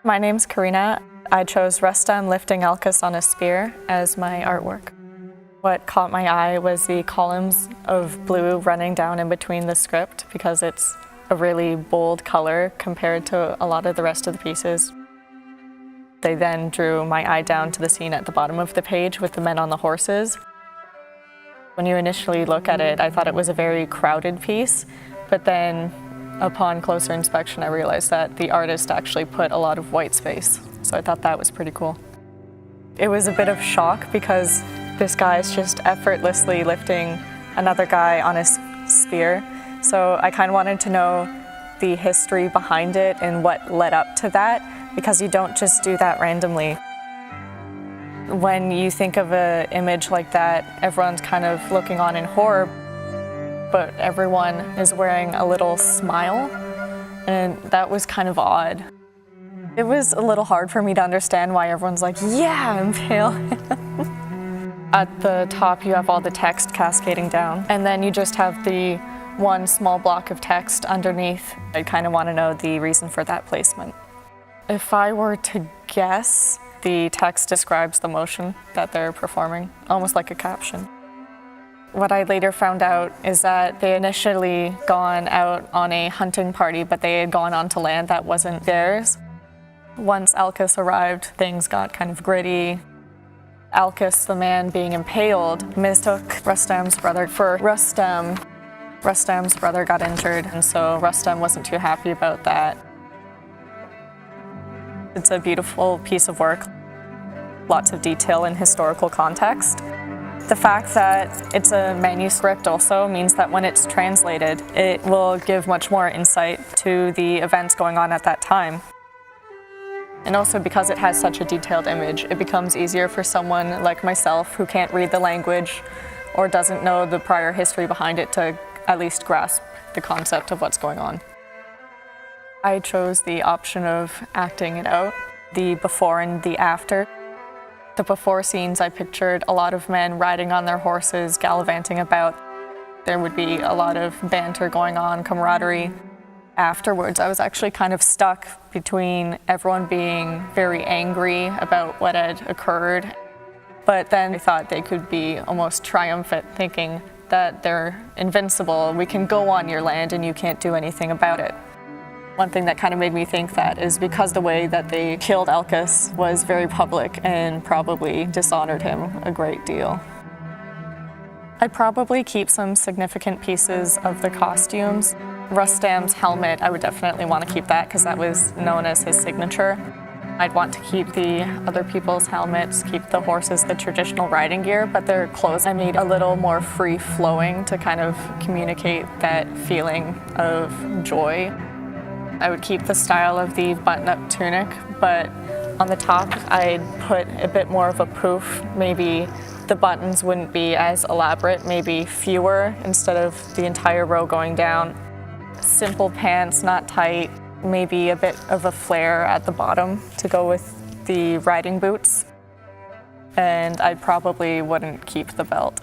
My name's Karina. I chose Rustam lifting Alcus on a spear as my artwork. What caught my eye was the columns of blue running down in between the script because it's a really bold color compared to a lot of the rest of the pieces. They then drew my eye down to the scene at the bottom of the page with the men on the horses. When you initially look at it, I thought it was a very crowded piece, but then upon closer inspection, I realized that the artist actually put a lot of white space, so I thought that was pretty cool. It was a bit of shock because this guy's just effortlessly lifting another guy on his spear, so I kind of wanted to know the history behind it and what led up to that, because you don't just do that randomly. When you think of an image like that, everyone's kind of looking on in horror, but everyone is wearing a little smile, and that was kind of odd. It was a little hard for me to understand why everyone's like, yeah, I'm pale. At the top, you have all the text cascading down, and then you just have the one small block of text underneath. I kind of want to know the reason for that placement. If I were to guess, the text describes the motion that they're performing, almost like a caption. What I later found out is that they initially gone out on a hunting party, but they had gone onto land that wasn't theirs. Once Alcus arrived, things got kind of gritty. Alcus, the man being impaled, mistook Rustam's brother for Rustam. Rustam's brother got injured, and so Rustam wasn't too happy about that. It's a beautiful piece of work, lots of detail and historical context. The fact that it's a manuscript also means that when it's translated, it will give much more insight to the events going on at that time. And also because it has such a detailed image, it becomes easier for someone like myself who can't read the language or doesn't know the prior history behind it to at least grasp the concept of what's going on. I chose the option of acting it out, the before and the after. The before scenes, I pictured a lot of men riding on their horses, gallivanting about. There would be a lot of banter going on, camaraderie. Afterwards, I was actually kind of stuck between everyone being very angry about what had occurred, but then I thought they could be almost triumphant, thinking that they're invincible, we can go on your land and you can't do anything about it. One thing that kind of made me think that is because the way that they killed Alcus was very public and probably dishonored him a great deal. I'd probably keep some significant pieces of the costumes. Rustam's helmet, I would definitely want to keep that because that was known as his signature. I'd want to keep the other people's helmets, keep the horses, the traditional riding gear, but their clothes I made a little more free-flowing to kind of communicate that feeling of joy. I would keep the style of the button-up tunic, but on the top I'd put a bit more of a poof. Maybe the buttons wouldn't be as elaborate, maybe fewer instead of the entire row going down. Simple pants, not tight, maybe a bit of a flare at the bottom to go with the riding boots. And I probably wouldn't keep the belt.